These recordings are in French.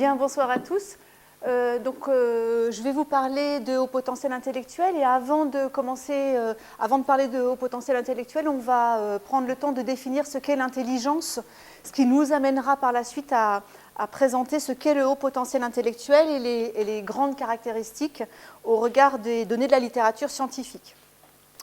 Bien, bonsoir à tous. Je vais vous parler de haut potentiel intellectuel et avant de parler de haut potentiel intellectuel, on va prendre le temps de définir ce qu'est l'intelligence, ce qui nous amènera par la suite à présenter ce qu'est le haut potentiel intellectuel et les grandes caractéristiques au regard des données de la littérature scientifique.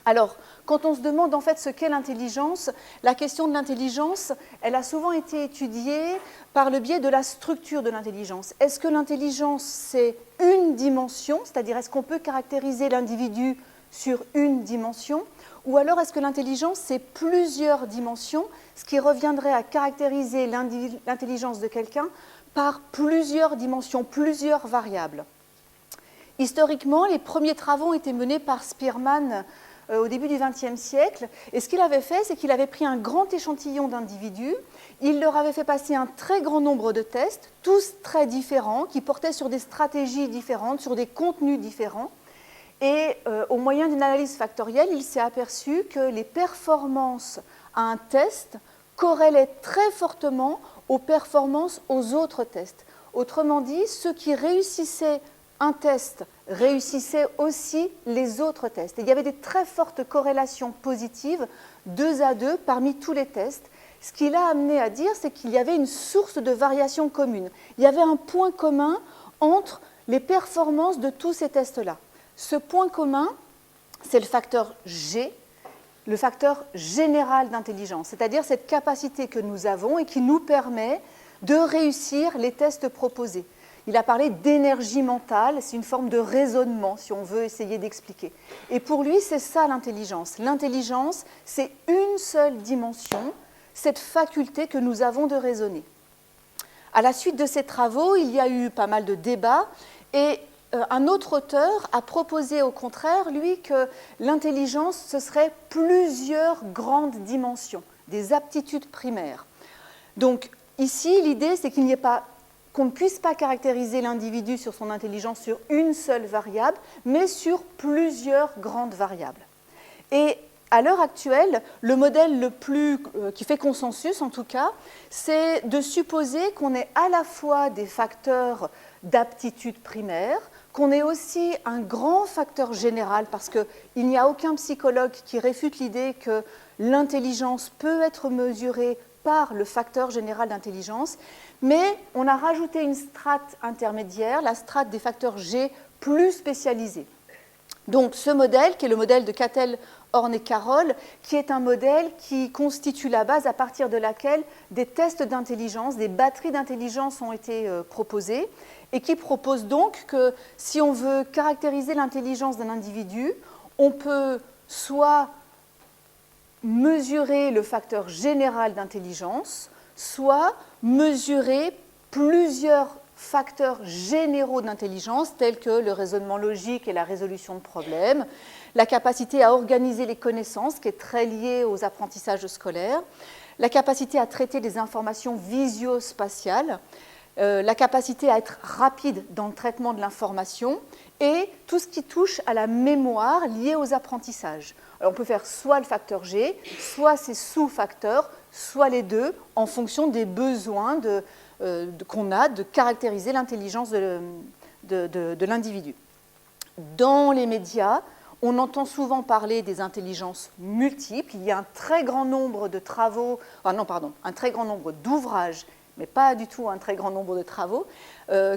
Alors, quand on se demande en fait ce qu'est l'intelligence, la question de l'intelligence, elle a souvent été étudiée par le biais de la structure de l'intelligence. Est-ce que l'intelligence, c'est une dimension, c'est-à-dire est-ce qu'on peut caractériser l'individu sur une dimension, ou alors est-ce que l'intelligence, c'est plusieurs dimensions, ce qui reviendrait à caractériser l'intelligence de quelqu'un par plusieurs dimensions, plusieurs variables. Historiquement, les premiers travaux ont été menés par Spearman au début du XXe siècle. Et ce qu'il avait fait, c'est qu'il avait pris un grand échantillon d'individus, il leur avait fait passer un très grand nombre de tests, tous très différents, qui portaient sur des stratégies différentes, sur des contenus différents. Et au moyen d'une analyse factorielle, il s'est aperçu que les performances à un test corrélaient très fortement aux performances aux autres tests. Autrement dit, ceux qui réussissaient un test réussissait aussi les autres tests. Et il y avait des très fortes corrélations positives, 2 à 2, parmi tous les tests. Ce qui l'a amené à dire, c'est qu'il y avait une source de variation commune. Il y avait un point commun entre les performances de tous ces tests-là. Ce point commun, c'est le facteur G, le facteur général d'intelligence, c'est-à-dire cette capacité que nous avons et qui nous permet de réussir les tests proposés. Il a parlé d'énergie mentale, c'est une forme de raisonnement, si on veut essayer d'expliquer. Et pour lui, c'est ça l'intelligence. L'intelligence, c'est une seule dimension, cette faculté que nous avons de raisonner. À la suite de ces travaux, il y a eu pas mal de débats, et un autre auteur a proposé au contraire, lui, que l'intelligence, ce serait plusieurs grandes dimensions, des aptitudes primaires. Donc ici, l'idée, c'est qu'il n'y ait pas qu'on ne puisse pas caractériser l'individu sur son intelligence sur une seule variable, mais sur plusieurs grandes variables. Et à l'heure actuelle, le modèle qui fait consensus, en tout cas, c'est de supposer qu'on ait à la fois des facteurs d'aptitude primaire, qu'on ait aussi un grand facteur général, parce qu'il n'y a aucun psychologue qui réfute l'idée que l'intelligence peut être mesurée par le facteur général d'intelligence, mais on a rajouté une strate intermédiaire, la strate des facteurs G plus spécialisés. Donc ce modèle, qui est le modèle de Cattell, Horn et Carroll, qui est un modèle qui constitue la base à partir de laquelle des tests d'intelligence, des batteries d'intelligence ont été proposées, et qui propose donc que si on veut caractériser l'intelligence d'un individu, on peut soit mesurer le facteur général d'intelligence, soit mesurer plusieurs facteurs généraux d'intelligence, tels que le raisonnement logique et la résolution de problèmes, la capacité à organiser les connaissances, qui est très liée aux apprentissages scolaires, la capacité à traiter des informations visio-spatiales, la capacité à être rapide dans le traitement de l'information et tout ce qui touche à la mémoire liée aux apprentissages. Alors on peut faire soit le facteur G, soit ses sous-facteurs, soit les deux, en fonction des besoins qu'on a de caractériser l'intelligence de l'individu. Dans les médias, on entend souvent parler des intelligences multiples. Il y a un très grand nombre de travaux, un très grand nombre d'ouvrages, mais pas du tout un très grand nombre de travaux,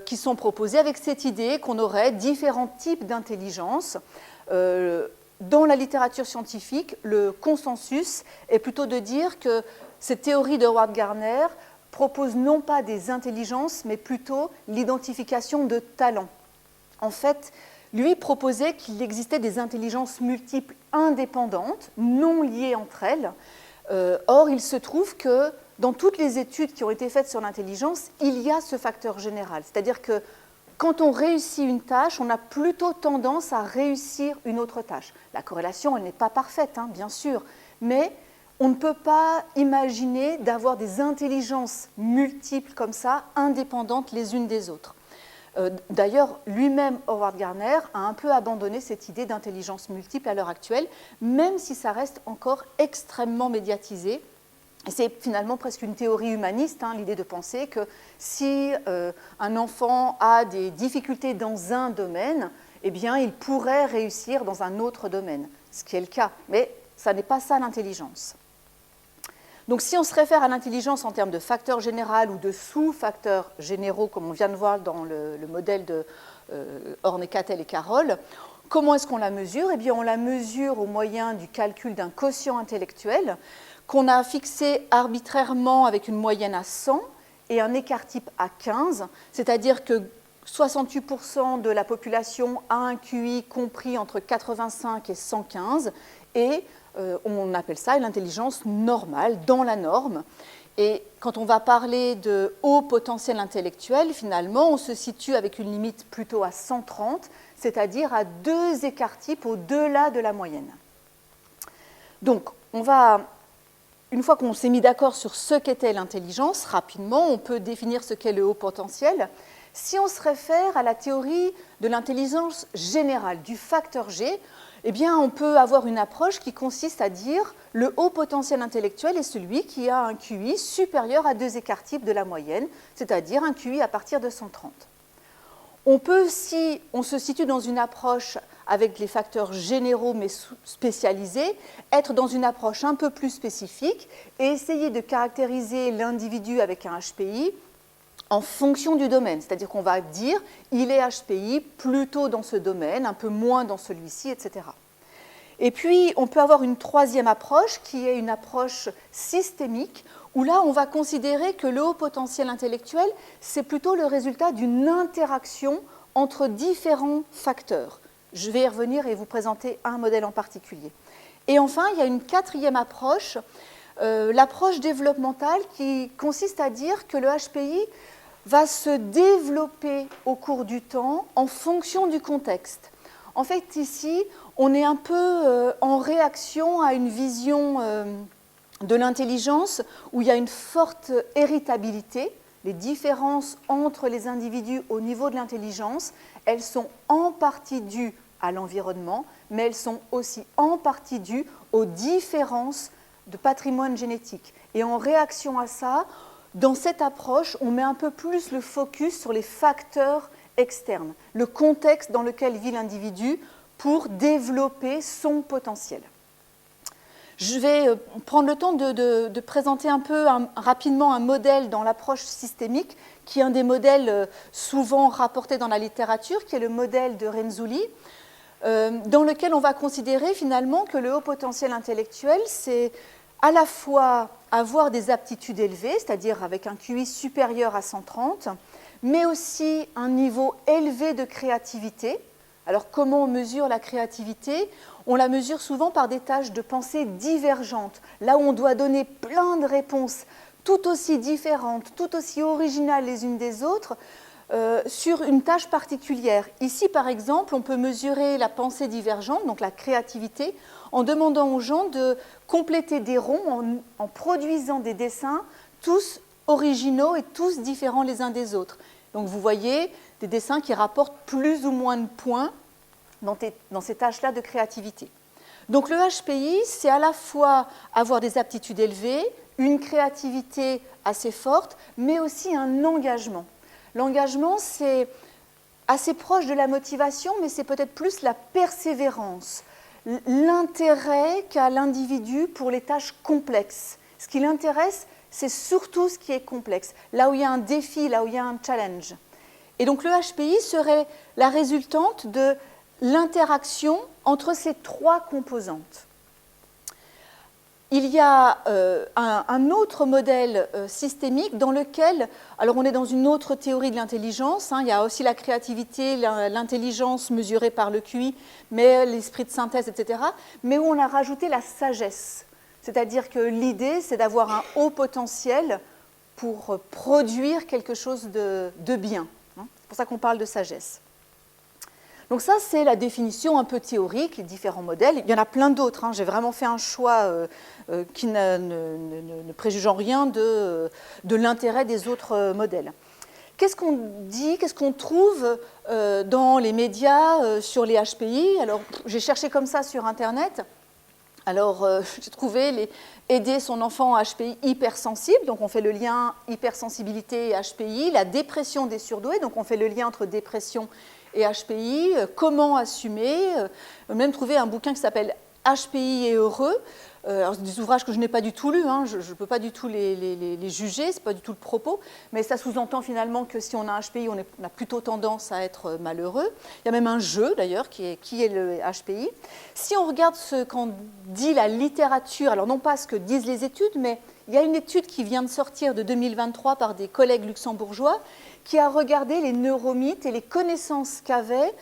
qui sont proposés avec cette idée qu'on aurait différents types d'intelligence. Dans la littérature scientifique, le consensus est plutôt de dire que cette théorie de Howard Gardner propose non pas des intelligences, mais plutôt l'identification de talents. En fait, lui proposait qu'il existait des intelligences multiples indépendantes, non liées entre elles. Or, il se trouve que dans toutes les études qui ont été faites sur l'intelligence, il y a ce facteur général. C'est-à-dire que quand on réussit une tâche, on a plutôt tendance à réussir une autre tâche. La corrélation, elle n'est pas parfaite, bien sûr, mais on ne peut pas imaginer d'avoir des intelligences multiples comme ça, indépendantes les unes des autres. D'ailleurs, lui-même, Howard Gardner, a un peu abandonné cette idée d'intelligence multiple à l'heure actuelle, même si ça reste encore extrêmement médiatisé. Et c'est finalement presque une théorie humaniste, hein, l'idée de penser que si un enfant a des difficultés dans un domaine, eh bien, il pourrait réussir dans un autre domaine, ce qui est le cas. Mais ça n'est pas ça l'intelligence. Donc si on se réfère à l'intelligence en termes de facteurs généraux ou de sous-facteurs généraux, comme on vient de voir dans le modèle de Horn et Cattell et Carroll, comment est-ce qu'on la mesure? Eh bien, on la mesure au moyen du calcul d'un quotient intellectuel qu'on a fixé arbitrairement avec une moyenne à 100 et un écart type à 15, c'est-à-dire que 68% de la population a un QI compris entre 85 et 115, et on appelle ça l'intelligence normale, dans la norme. Et quand on va parler de haut potentiel intellectuel, finalement, on se situe avec une limite plutôt à 130, c'est-à-dire à 2 écarts types au-delà de la moyenne. Donc, une fois qu'on s'est mis d'accord sur ce qu'était l'intelligence, rapidement, on peut définir ce qu'est le haut potentiel. Si on se réfère à la théorie de l'intelligence générale, du facteur G, eh bien, on peut avoir une approche qui consiste à dire le haut potentiel intellectuel est celui qui a un QI supérieur à 2 écarts types de la moyenne, c'est-à-dire un QI à partir de 130. On peut, si on se situe dans une approche avec les facteurs généraux mais spécialisés, être dans une approche un peu plus spécifique et essayer de caractériser l'individu avec un HPI en fonction du domaine. C'est-à-dire qu'on va dire il est HPI plutôt dans ce domaine, un peu moins dans celui-ci, etc. Et puis, on peut avoir une troisième approche qui est une approche systémique où là, on va considérer que le haut potentiel intellectuel, c'est plutôt le résultat d'une interaction entre différents facteurs. Je vais y revenir et vous présenter un modèle en particulier. Et enfin, il y a une quatrième approche, l'approche développementale qui consiste à dire que le HPI va se développer au cours du temps en fonction du contexte. En fait, ici, on est un peu en réaction à une vision de l'intelligence où il y a une forte héritabilité. Les différences entre les individus au niveau de l'intelligence, elles sont en partie dues à l'environnement, mais elles sont aussi en partie dues aux différences de patrimoine génétique. Et en réaction à ça, dans cette approche, on met un peu plus le focus sur les facteurs externes, le contexte dans lequel vit l'individu pour développer son potentiel. Je vais prendre le temps de présenter un peu rapidement un modèle dans l'approche systémique, qui est un des modèles souvent rapportés dans la littérature, qui est le modèle de Renzulli, dans lequel on va considérer finalement que le haut potentiel intellectuel, c'est à la fois avoir des aptitudes élevées, c'est-à-dire avec un QI supérieur à 130, mais aussi un niveau élevé de créativité. Alors comment on mesure la créativité? On la mesure souvent par des tâches de pensée divergentes, là où on doit donner plein de réponses tout aussi différentes, tout aussi originales les unes des autres, sur une tâche particulière. Ici, par exemple, on peut mesurer la pensée divergente, donc la créativité, en demandant aux gens de compléter des ronds en produisant des dessins tous originaux et tous différents les uns des autres. Donc vous voyez des dessins qui rapportent plus ou moins de points dans ces tâches-là de créativité. Donc le HPI, c'est à la fois avoir des aptitudes élevées, une créativité assez forte, mais aussi un engagement. L'engagement, c'est assez proche de la motivation, mais c'est peut-être plus la persévérance, l'intérêt qu'a l'individu pour les tâches complexes. Ce qui l'intéresse, c'est surtout ce qui est complexe, là où il y a un défi, là où il y a un challenge. Et donc le HPI serait la résultante de l'interaction entre ces trois composantes. Il y a un autre modèle systémique dans lequel, alors on est dans une autre théorie de l'intelligence, il y a aussi la créativité, l'intelligence mesurée par le QI, mais l'esprit de synthèse, etc., mais où on a rajouté la sagesse. C'est-à-dire que l'idée, c'est d'avoir un haut potentiel pour produire quelque chose de bien. C'est pour ça qu'on parle de sagesse. Donc ça, c'est la définition un peu théorique, les différents modèles. Il y en a plein d'autres. J'ai vraiment fait un choix qui ne préjuge en rien de l'intérêt des autres modèles. Qu'est-ce qu'on dit, qu'est-ce qu'on trouve dans les médias sur les HPI? Alors, j'ai cherché comme ça sur Internet. Alors, j'ai trouvé aider son enfant HPI hypersensible, donc on fait le lien hypersensibilité et HPI, la dépression des surdoués, donc on fait le lien entre dépression et HPI, comment assumer, même trouvé un bouquin qui s'appelle HPI et heureux. Alors, c'est des ouvrages que je n'ai pas du tout lus, hein, je ne peux pas du tout les juger, ce n'est pas du tout le propos, mais ça sous-entend finalement que si on a un HPI, on a plutôt tendance à être malheureux. Il y a même un jeu d'ailleurs qui est le HPI. Si on regarde ce qu'en dit la littérature, alors non pas ce que disent les études, mais il y a une étude qui vient de sortir de 2023 par des collègues luxembourgeois qui a regardé les neuromythes et les connaissances qu'avaient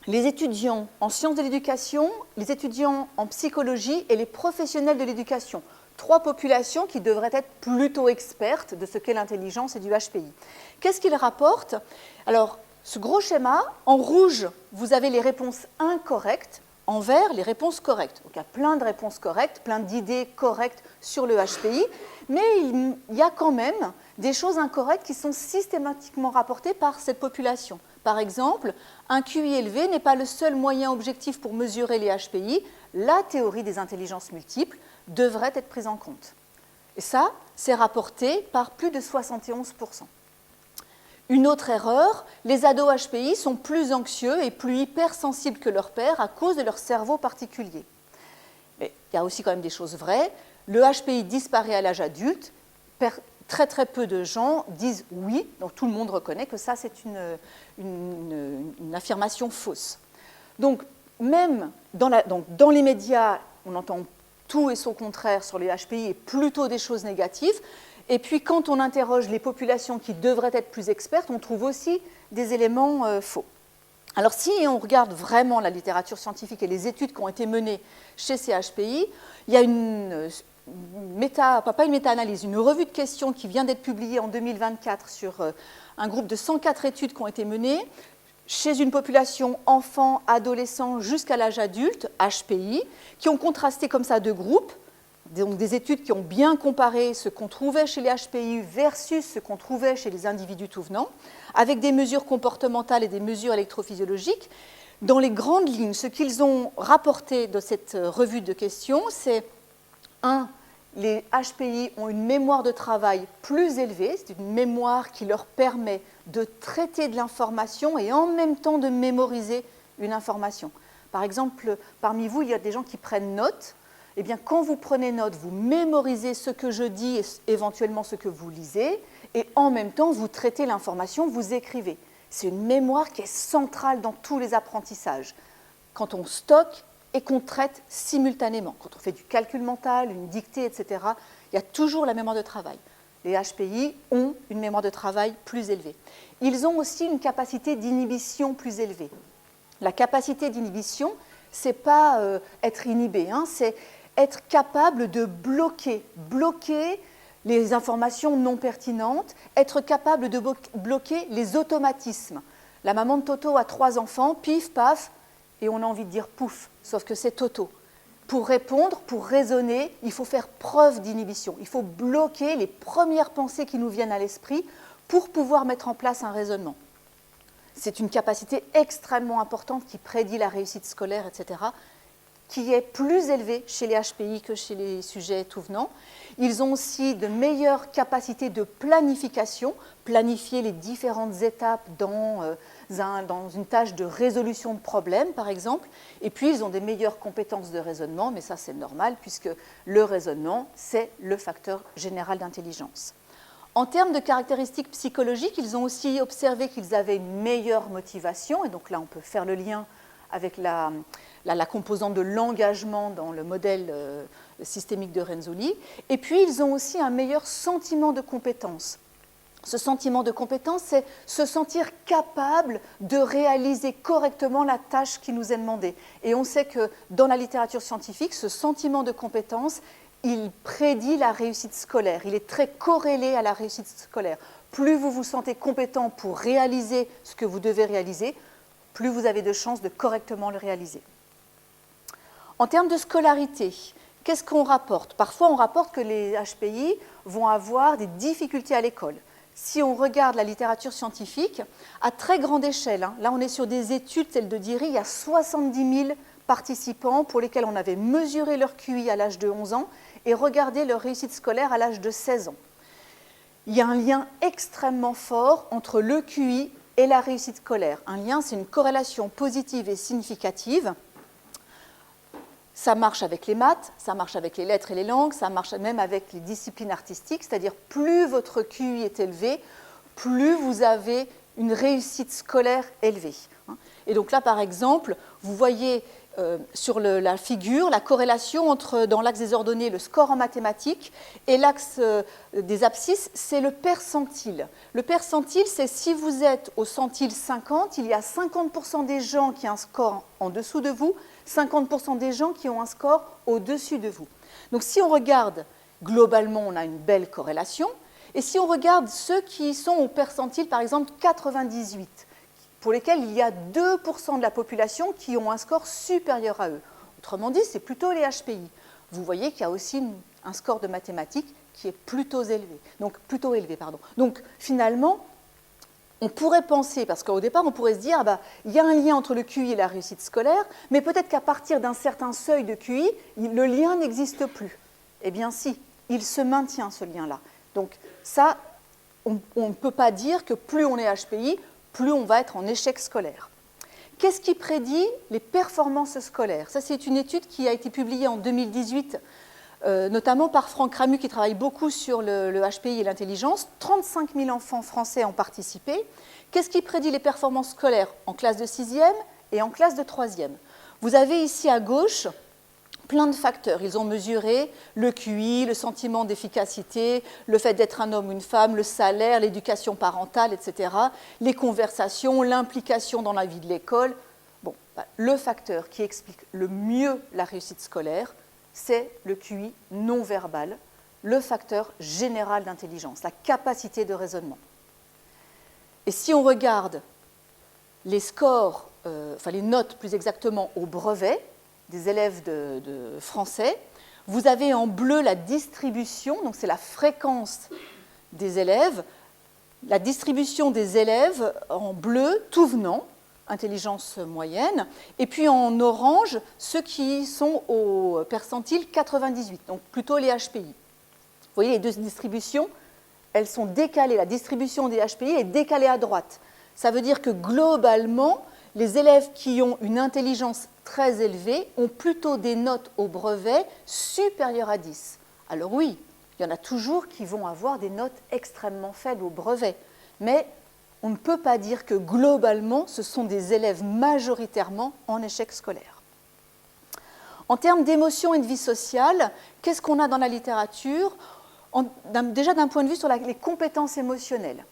les étudiants en sciences de l'éducation, les étudiants en psychologie et les professionnels de l'éducation. 3 populations qui devraient être plutôt expertes de ce qu'est l'intelligence et du HPI. Qu'est-ce qu'ils rapportent? Alors, ce gros schéma, en rouge, vous avez les réponses incorrectes, en vert, les réponses correctes. Donc, il y a plein de réponses correctes, plein d'idées correctes sur le HPI, mais il y a quand même des choses incorrectes qui sont systématiquement rapportées par cette population. Par exemple, un QI élevé n'est pas le seul moyen objectif pour mesurer les HPI. La théorie des intelligences multiples devrait être prise en compte. Et ça, c'est rapporté par plus de 71%. Une autre erreur, les ados HPI sont plus anxieux et plus hypersensibles que leurs pairs à cause de leur cerveau particulier. Mais il y a aussi quand même des choses vraies. Le HPI disparaît à l'âge adulte. Très très peu de gens disent oui, donc tout le monde reconnaît que ça c'est une affirmation fausse. Donc même dans les médias, on entend tout et son contraire sur les HPI et plutôt des choses négatives. Et puis quand on interroge les populations qui devraient être plus expertes, on trouve aussi des éléments faux. Alors si on regarde vraiment la littérature scientifique et les études qui ont été menées chez ces HPI, il y a une méta-analyse, une revue de questions qui vient d'être publiée en 2024 sur un groupe de 104 études qui ont été menées chez une population enfants, adolescents jusqu'à l'âge adulte, HPI, qui ont contrasté comme ça 2 groupes, donc des études qui ont bien comparé ce qu'on trouvait chez les HPI versus ce qu'on trouvait chez les individus tout venant, avec des mesures comportementales et des mesures électrophysiologiques. Dans les grandes lignes, ce qu'ils ont rapporté de cette revue de questions, c'est 1. Les HPI ont une mémoire de travail plus élevée, c'est une mémoire qui leur permet de traiter de l'information et en même temps de mémoriser une information. Par exemple, parmi vous, il y a des gens qui prennent note. Eh bien, quand vous prenez note, vous mémorisez ce que je dis et éventuellement ce que vous lisez, et en même temps, vous traitez l'information, vous écrivez. C'est une mémoire qui est centrale dans tous les apprentissages. Quand on stocke et qu'on traite simultanément. Quand on fait du calcul mental, une dictée, etc., il y a toujours la mémoire de travail. Les HPI ont une mémoire de travail plus élevée. Ils ont aussi une capacité d'inhibition plus élevée. La capacité d'inhibition, ce n'est pas être inhibé, hein, c'est être capable de bloquer les informations non pertinentes, être capable de bloquer les automatismes. La maman de Toto a 3 enfants, pif, paf, et on a envie de dire pouf, sauf que c'est Toto. Pour répondre, pour raisonner, il faut faire preuve d'inhibition. Il faut bloquer les premières pensées qui nous viennent à l'esprit pour pouvoir mettre en place un raisonnement. C'est une capacité extrêmement importante qui prédit la réussite scolaire, etc., qui est plus élevée chez les HPI que chez les sujets tout venant. Ils ont aussi de meilleures capacités de planification, planifier les différentes étapes dans une tâche de résolution de problèmes, par exemple. Et puis, ils ont des meilleures compétences de raisonnement, mais ça, c'est normal, puisque le raisonnement, c'est le facteur général d'intelligence. En termes de caractéristiques psychologiques, ils ont aussi observé qu'ils avaient une meilleure motivation, et donc là, on peut faire le lien avec la composante de l'engagement dans le modèle systémique de Renzulli. Et puis, ils ont aussi un meilleur sentiment de compétence. Ce sentiment de compétence, c'est se sentir capable de réaliser correctement la tâche qui nous est demandée. Et on sait que dans la littérature scientifique, ce sentiment de compétence, il prédit la réussite scolaire. Il est très corrélé à la réussite scolaire. Plus vous vous sentez compétent pour réaliser ce que vous devez réaliser, plus vous avez de chances de correctement le réaliser. En termes de scolarité, qu'est-ce qu'on rapporte? Parfois, on rapporte que les HPI vont avoir des difficultés à l'école. Si on regarde la littérature scientifique, à très grande échelle, là on est sur des études telles de Diri, il y a 70 000 participants pour lesquels on avait mesuré leur QI à l'âge de 11 ans et regardé leur réussite scolaire à l'âge de 16 ans. Il y a un lien extrêmement fort entre le QI et la réussite scolaire. Un lien, c'est une corrélation positive et significative. Ça marche avec les maths, ça marche avec les lettres et les langues, ça marche même avec les disciplines artistiques, c'est-à-dire plus votre QI est élevé, plus vous avez une réussite scolaire élevée. Et donc là, par exemple, vous voyez sur la figure la corrélation entre, dans l'axe des ordonnées, le score en mathématiques et l'axe des abscisses, c'est le percentile. Le percentile, c'est si vous êtes au centile 50, il y a 50% des gens qui ont un score en dessous de vous, 50% des gens qui ont un score au-dessus de vous. Donc si on regarde, globalement, on a une belle corrélation. Et si on regarde ceux qui sont au percentile, par exemple 98, pour lesquels il y a 2% de la population qui ont un score supérieur à eux. Autrement dit, c'est plutôt les HPI. Vous voyez qu'il y a aussi un score de mathématiques qui est plutôt élevé. Donc finalement, on pourrait penser, parce qu'au départ, on pourrait se dire, il y a un lien entre le QI et la réussite scolaire, mais peut-être qu'à partir d'un certain seuil de QI, le lien n'existe plus. Eh bien si, il se maintient ce lien-là. Donc ça, on ne peut pas dire que plus on est HPI, plus on va être en échec scolaire. Qu'est-ce qui prédit les performances scolaires? Ça, c'est une étude qui a été publiée en 2018, notamment par Franck Ramu, qui travaille beaucoup sur le HPI et l'intelligence. 35 000 enfants français ont participé. Qu'est-ce qui prédit les performances scolaires en classe de 6e et en classe de 3e? Vous avez ici à gauche plein de facteurs. Ils ont mesuré le QI, le sentiment d'efficacité, le fait d'être un homme ou une femme, le salaire, l'éducation parentale, etc., les conversations, l'implication dans la vie de l'école. Le facteur qui explique le mieux la réussite scolaire, c'est le QI non verbal, le facteur général d'intelligence, la capacité de raisonnement. Et si on regarde les scores, les notes plus exactement au brevet, des élèves de français, vous avez en bleu la distribution, donc c'est la fréquence des élèves, la distribution des élèves en bleu, tout venant, intelligence moyenne, et puis en orange, ceux qui sont au percentile 98, donc plutôt les HPI. Vous voyez, les deux distributions, elles sont décalées. La distribution des HPI est décalée à droite. Ça veut dire que globalement, les élèves qui ont une intelligence très élevée ont plutôt des notes au brevet supérieures à 10. Alors oui, il y en a toujours qui vont avoir des notes extrêmement faibles au brevet, mais on ne peut pas dire que globalement, ce sont des élèves majoritairement en échec scolaire. En termes d'émotion et de vie sociale, qu'est-ce qu'on a dans la littérature? Déjà d'un point de vue sur les compétences émotionnelles.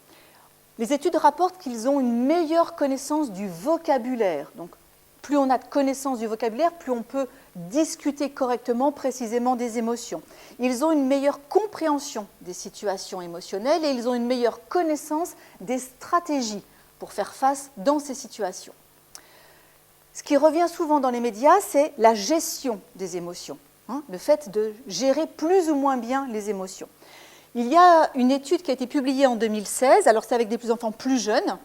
Les études rapportent qu'ils ont une meilleure connaissance du vocabulaire. Donc, plus on a de connaissance du vocabulaire, plus on peut discuter correctement, précisément des émotions. Ils ont une meilleure compréhension des situations émotionnelles et ils ont une meilleure connaissance des stratégies pour faire face dans ces situations. Ce qui revient souvent dans les médias, c'est la gestion des émotions, le fait de gérer plus ou moins bien les émotions. Il y a une étude qui a été publiée en 2016, alors c'est avec des enfants plus jeunes.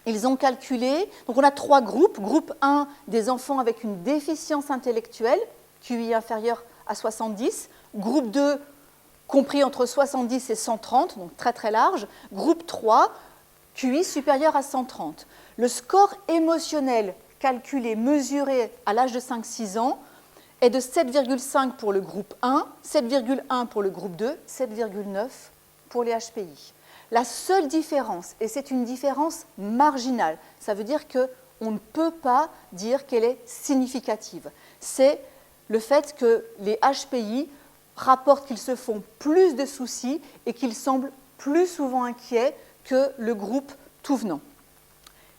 Ils ont calculé, donc on a 3 groupes. Groupe 1, des enfants avec une déficience intellectuelle, QI inférieur à 70. Groupe 2, compris entre 70 et 130, donc très très large. Groupe 3, QI supérieur à 130. Le score émotionnel calculé, mesuré à l'âge de 5-6 ans, est de 7,5 pour le groupe 1, 7,1 pour le groupe 2, 7,9 pour les HPI. La seule différence, et c'est une différence marginale, ça veut dire qu'on ne peut pas dire qu'elle est significative, c'est le fait que les HPI rapportent qu'ils se font plus de soucis et qu'ils semblent plus souvent inquiets que le groupe tout venant.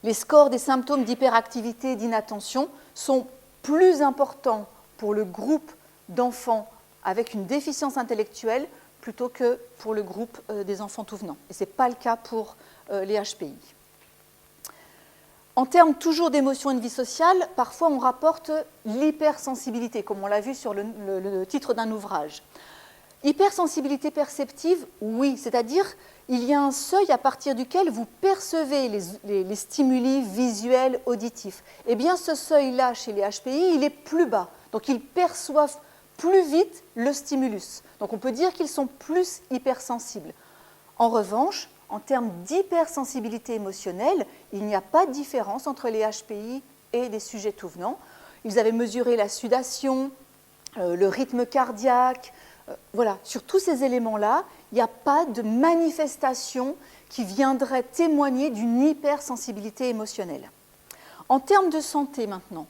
Les scores des symptômes d'hyperactivité et d'inattention sont plus importants pour le groupe d'enfants avec une déficience intellectuelle plutôt que pour le groupe des enfants tout venant. Et ce n'est pas le cas pour les HPI. En termes toujours d'émotion et de vie sociale, parfois on rapporte l'hypersensibilité, comme on l'a vu sur le titre d'un ouvrage. Hypersensibilité perceptive, oui, c'est-à-dire il y a un seuil à partir duquel vous percevez les stimuli visuels, auditifs. Eh bien, ce seuil-là, chez les HPI, il est plus bas. Donc, ils perçoivent plus vite le stimulus. Donc, on peut dire qu'ils sont plus hypersensibles. En revanche, en termes d'hypersensibilité émotionnelle, il n'y a pas de différence entre les HPI et les sujets tout venants. Ils avaient mesuré la sudation, le rythme cardiaque. Voilà, sur tous ces éléments-là, il n'y a pas de manifestation qui viendrait témoigner d'une hypersensibilité émotionnelle. En termes de santé maintenant,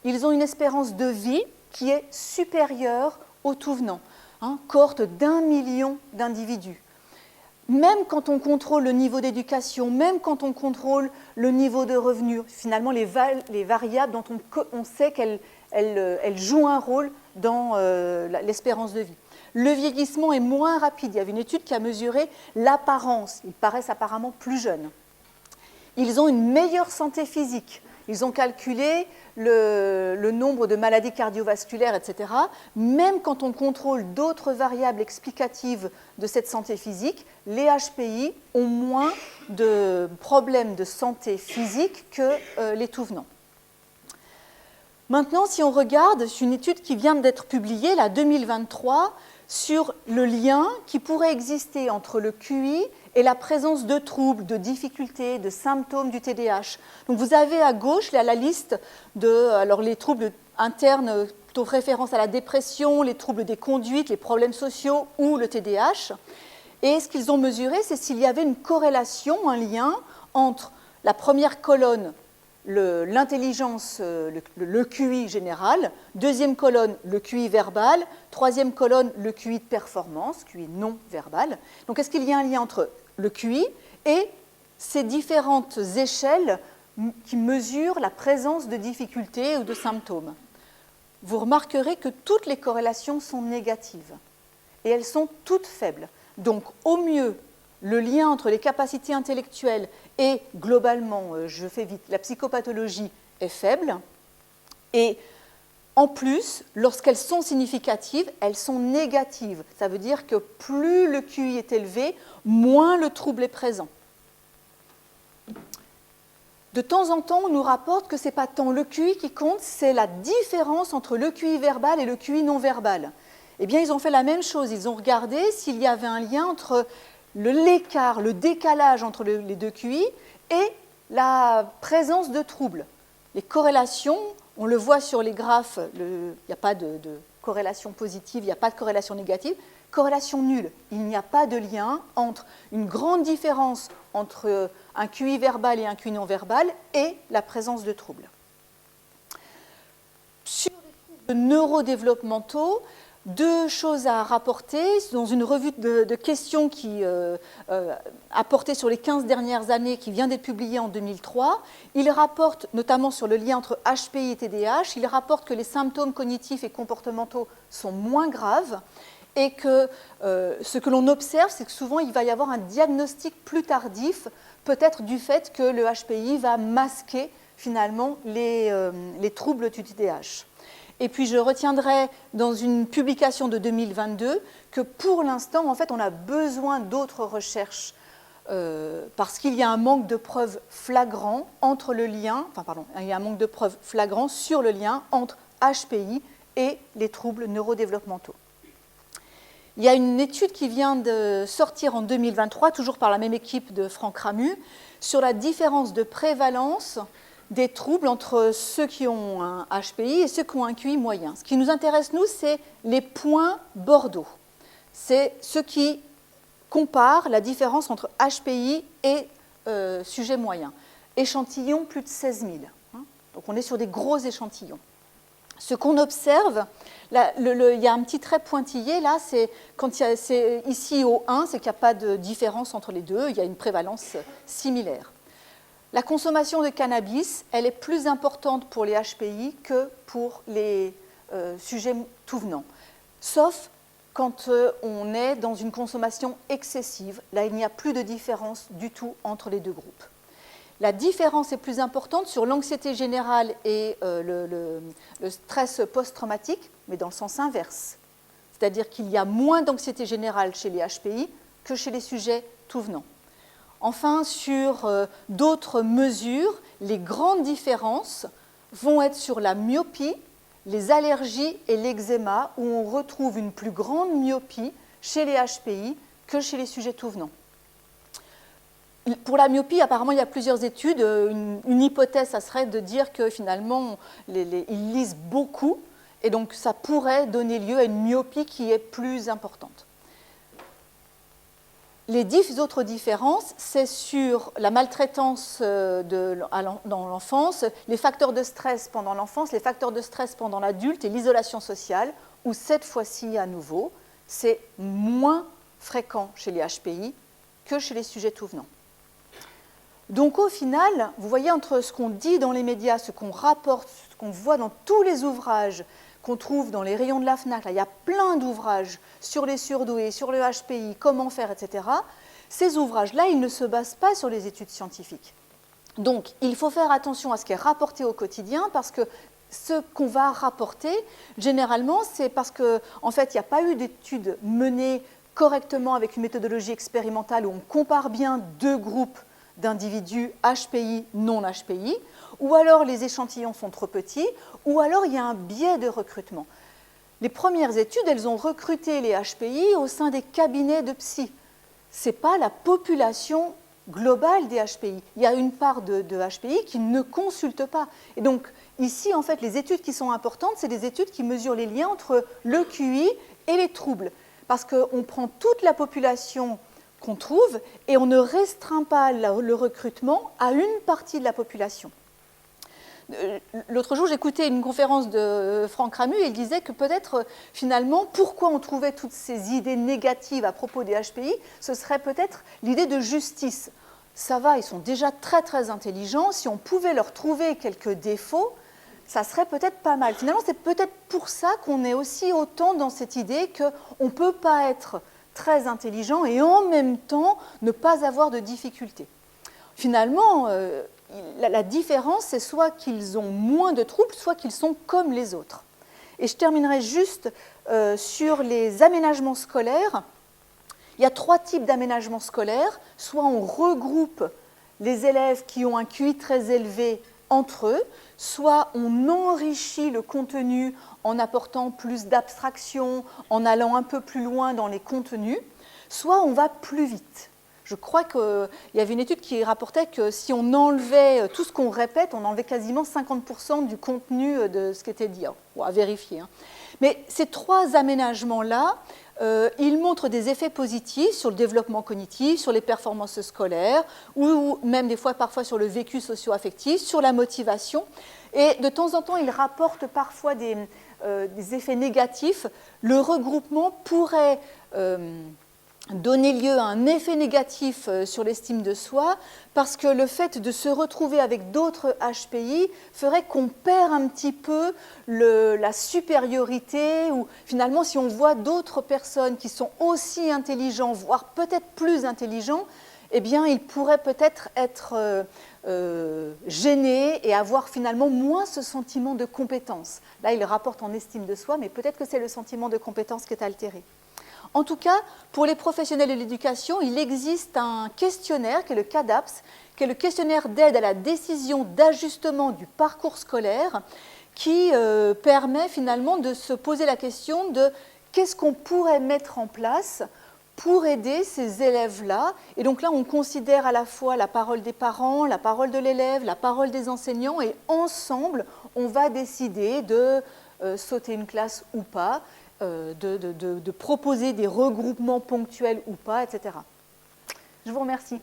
ils ont une espérance de vie qui est supérieure aux tout venants, cohorte d'1 million d'individus. Même quand on contrôle le niveau d'éducation, même quand on contrôle le niveau de revenus, finalement les variables dont on sait qu'elles jouent un rôle dans l'espérance de vie. Le vieillissement est moins rapide. Il y avait une étude qui a mesuré l'apparence. Ils paraissent apparemment plus jeunes. Ils ont une meilleure santé physique. Ils ont calculé le nombre de maladies cardiovasculaires, etc. Même quand on contrôle d'autres variables explicatives de cette santé physique, les HPI ont moins de problèmes de santé physique que les tout venants. Maintenant, si on regarde, c'est une étude qui vient d'être publiée, la 2023, sur le lien qui pourrait exister entre le QI et la présence de troubles, de difficultés, de symptômes du TDAH. Donc vous avez à gauche là, la liste de les troubles internes, plutôt référence à la dépression, les troubles des conduites, les problèmes sociaux ou le TDAH. Et ce qu'ils ont mesuré, c'est s'il y avait une corrélation, un lien entre la première colonne, l'intelligence, le QI général, deuxième colonne, le QI verbal, troisième colonne, le QI de performance, QI non verbal. Donc, est-ce qu'il y a un lien entre le QI et ces différentes échelles qui mesurent la présence de difficultés ou de symptômes? Vous remarquerez que toutes les corrélations sont négatives et elles sont toutes faibles. Donc, au mieux, le lien entre les capacités intellectuelles et, globalement, je fais vite, la psychopathologie est faible. Et en plus, lorsqu'elles sont significatives, elles sont négatives. Ça veut dire que plus le QI est élevé, moins le trouble est présent. De temps en temps, on nous rapporte que ce n'est pas tant le QI qui compte, c'est la différence entre le QI verbal et le QI non verbal. Eh bien, ils ont fait la même chose. Ils ont regardé s'il y avait un lien entre l'écart, le décalage entre les deux QI et la présence de troubles. Les corrélations, on le voit sur les graphes, il n'y a pas de corrélation positive, il n'y a pas de corrélation négative, corrélation nulle. Il n'y a pas de lien entre une grande différence entre un QI verbal et un QI non verbal et la présence de troubles. Sur les troubles neurodéveloppementaux, deux choses à rapporter. Dans une revue de questions qui a porté sur les 15 dernières années, qui vient d'être publiée en 2003, il rapporte, notamment sur le lien entre HPI et TDAH, il rapporte que les symptômes cognitifs et comportementaux sont moins graves et que ce que l'on observe, c'est que souvent il va y avoir un diagnostic plus tardif, peut-être du fait que le HPI va masquer finalement les troubles du TDAH. Et puis je retiendrai dans une publication de 2022 que pour l'instant, en fait, on a besoin d'autres recherches parce qu'il y a un manque de preuves flagrant entre le lien, il y a un manque de preuves flagrant sur le lien entre HPI et les troubles neurodéveloppementaux. Il y a une étude qui vient de sortir en 2023, toujours par la même équipe de Franck Ramu, sur la différence de prévalence des troubles entre ceux qui ont un HPI et ceux qui ont un QI moyen. Ce qui nous intéresse, nous, c'est les points Bordeaux. C'est ce qui compare la différence entre HPI et sujet moyen. Échantillon, plus de 16 000. Donc on est sur des gros échantillons. Ce qu'on observe, il y a un petit trait pointillé, là, c'est ici au 1, c'est qu'il n'y a pas de différence entre les deux, il y a une prévalence similaire. La consommation de cannabis, elle est plus importante pour les HPI que pour les sujets tout venants. Sauf quand on est dans une consommation excessive. Là, il n'y a plus de différence du tout entre les deux groupes. La différence est plus importante sur l'anxiété générale et le stress post-traumatique, mais dans le sens inverse. c'est-à-dire qu'il y a moins d'anxiété générale chez les HPI que chez les sujets tout venant. Enfin, sur d'autres mesures, les grandes différences vont être sur la myopie, les allergies et l'eczéma, où on retrouve une plus grande myopie chez les HPI que chez les sujets tout venant. Pour la myopie, apparemment, il y a plusieurs études. Une hypothèse, ça serait de dire que finalement, ils lisent beaucoup, et donc ça pourrait donner lieu à une myopie qui est plus importante. Les 10 autres différences, c'est sur la maltraitance dans l'enfance, les facteurs de stress pendant l'enfance, les facteurs de stress pendant l'adulte et l'isolation sociale, où cette fois-ci, à nouveau, c'est moins fréquent chez les HPI que chez les sujets tout venant. Donc au final, vous voyez entre ce qu'on dit dans les médias, ce qu'on rapporte, ce qu'on voit dans tous les ouvrages qu'on trouve dans les rayons de la FNAC, là, il y a plein d'ouvrages sur les surdoués, sur le HPI, comment faire, etc. Ces ouvrages-là, ils ne se basent pas sur les études scientifiques. Donc il faut faire attention à ce qui est rapporté au quotidien, parce que ce qu'on va rapporter, généralement, c'est parce qu'en fait, il n'y a pas eu d'études menées correctement avec une méthodologie expérimentale où on compare bien deux groupes d'individus HPI, non HPI, ou alors les échantillons sont trop petits, ou alors il y a un biais de recrutement. Les premières études, elles ont recruté les HPI au sein des cabinets de psy. Ce n'est pas la population globale des HPI. Il y a une part de HPI qui ne consulte pas. Et donc, ici, en fait, les études qui sont importantes, c'est des études qui mesurent les liens entre le QI et les troubles. Parce qu'on prend toute la population qu'on trouve et on ne restreint pas le recrutement à une partie de la population. L'autre jour, j'écoutais une conférence de Franck Ramu et il disait que peut-être, finalement, pourquoi on trouvait toutes ces idées négatives à propos des HPI, ce serait peut-être l'idée de justice. Ça va, ils sont déjà très très intelligents, si on pouvait leur trouver quelques défauts, ça serait peut-être pas mal. Finalement, c'est peut-être pour ça qu'on est aussi autant dans cette idée qu'on ne peut pas être très intelligent et en même temps ne pas avoir de difficultés. Finalement, la différence, c'est soit qu'ils ont moins de troubles, soit qu'ils sont comme les autres. Et je terminerai juste sur les aménagements scolaires. Il y a 3 types d'aménagements scolaires. Soit on regroupe les élèves qui ont un QI très élevé entre eux, soit on enrichit le contenu en apportant plus d'abstraction, en allant un peu plus loin dans les contenus, soit on va plus vite. Je crois qu'il y avait une étude qui rapportait que si on enlevait tout ce qu'on répète, on enlevait quasiment 50% du contenu de ce qui était dit. Bon, à vérifier. Mais ces 3 aménagements-là, ils montrent des effets positifs sur le développement cognitif, sur les performances scolaires, ou même des fois, parfois sur le vécu socio-affectif, sur la motivation. Et de temps en temps, ils rapportent parfois des effets négatifs. Le regroupement pourrait donner lieu à un effet négatif sur l'estime de soi, parce que le fait de se retrouver avec d'autres HPI ferait qu'on perd un petit peu la supériorité, ou finalement si on voit d'autres personnes qui sont aussi intelligents, voire peut-être plus intelligents, eh bien ils pourraient peut-être être gênés et avoir finalement moins ce sentiment de compétence. Là, il rapporte en estime de soi, mais peut-être que c'est le sentiment de compétence qui est altéré. En tout cas, pour les professionnels de l'éducation, il existe un questionnaire qui est le CADAPS, qui est le questionnaire d'aide à la décision d'ajustement du parcours scolaire, qui permet finalement de se poser la question de qu'est-ce qu'on pourrait mettre en place pour aider ces élèves-là. Et donc là, on considère à la fois la parole des parents, la parole de l'élève, la parole des enseignants, et ensemble, on va décider de sauter une classe ou pas, de proposer des regroupements ponctuels ou pas, etc. Je vous remercie.